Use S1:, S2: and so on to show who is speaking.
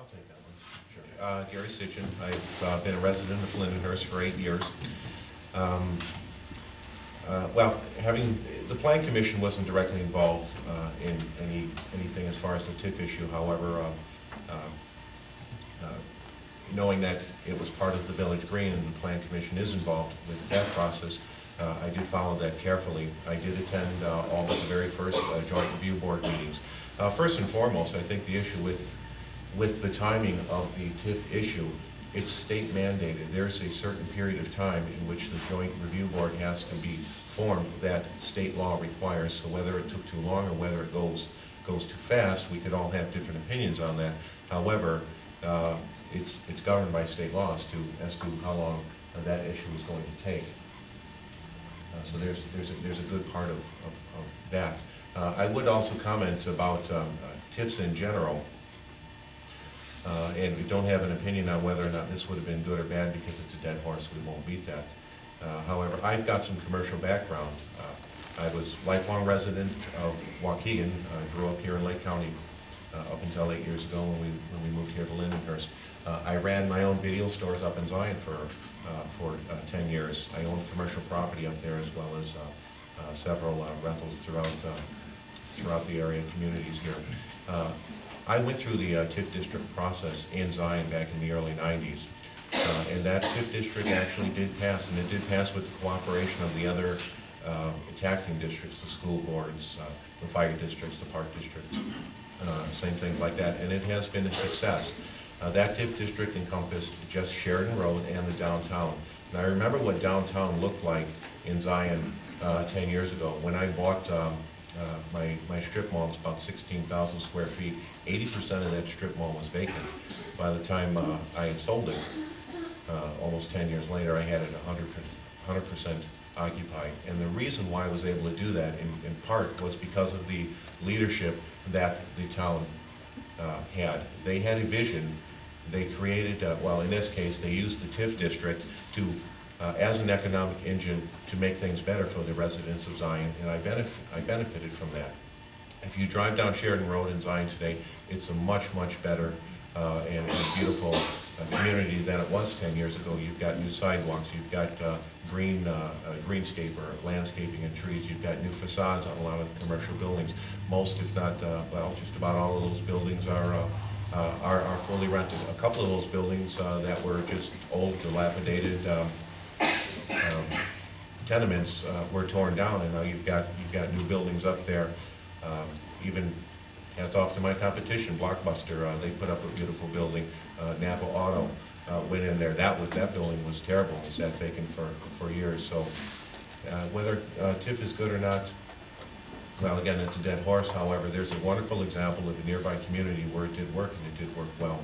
S1: I'll take that one. Sure. Gary Sitchin. I've been a resident of Lindenhurst for 8 years. Well, the Plan Commission wasn't directly involved in anything as far as the TIF issue. However, knowing that it was part of the Village Green and the Plan Commission is involved with that process, I did follow that carefully. I did attend all but the very first Joint Review Board meetings. First and foremost, I think the issue with the timing of the TIF issue, it's state mandated. There's a certain period of time in which the Joint Review Board has to be formed that state law requires. So whether it took too long or whether it goes too fast, we could all have different opinions on that. However, it's governed by state law as to how long that issue is going to take. So there's a good part of that. I would also comment about TIFs in general. And we don't have an opinion on whether or not this would have been good or bad because it's a dead horse. We won't beat that. However, I've got some commercial background. I was a lifelong resident of Waukegan. I grew up here in Lake County up until 8 years ago when we moved here to Lindenhurst. I ran my own video stores up in Zion for 10 years. I owned commercial property up there as well as several rentals throughout the area communities here. I went through the TIF district process in Zion back in the early 90s. And that TIF district actually did pass, and it did pass with the cooperation of the other taxing districts, the school boards, the fire districts, the park districts, same things like that, and it has been a success. That TIF district encompassed just Sheridan Road and the downtown. Now I remember what downtown looked like in Zion 10 years ago. When I bought my strip mall, was about 16,000 square feet. 80% of that strip mall was vacant. By the time I had sold it, almost 10 years later, I had it 100% occupied. And the reason why I was able to do that, in part, was because of the leadership that the town had. They had a vision. They created, well, in this case, they used the TIF district to as an economic engine to make things better for the residents of Zion, and I benefited from that. If you drive down Sheridan Road in Zion today, it's a much, much better and beautiful community than it was 10 years ago. You've got new sidewalks, you've got greenscape or landscaping and trees, you've got new facades on a lot of the commercial buildings. Most, if not, well, just about all of those buildings are fully rented. A couple of those buildings that were just old, dilapidated tenements were torn down, and now you've got new buildings up there. Even hats off to my competition, Blockbuster. They put up a beautiful building. Napa Auto went in there. That building was terrible. It sat vacant for years. So whether TIF is good or not, well, again, it's a dead horse. However, there's a wonderful example of a nearby community where it did work, and it did work well.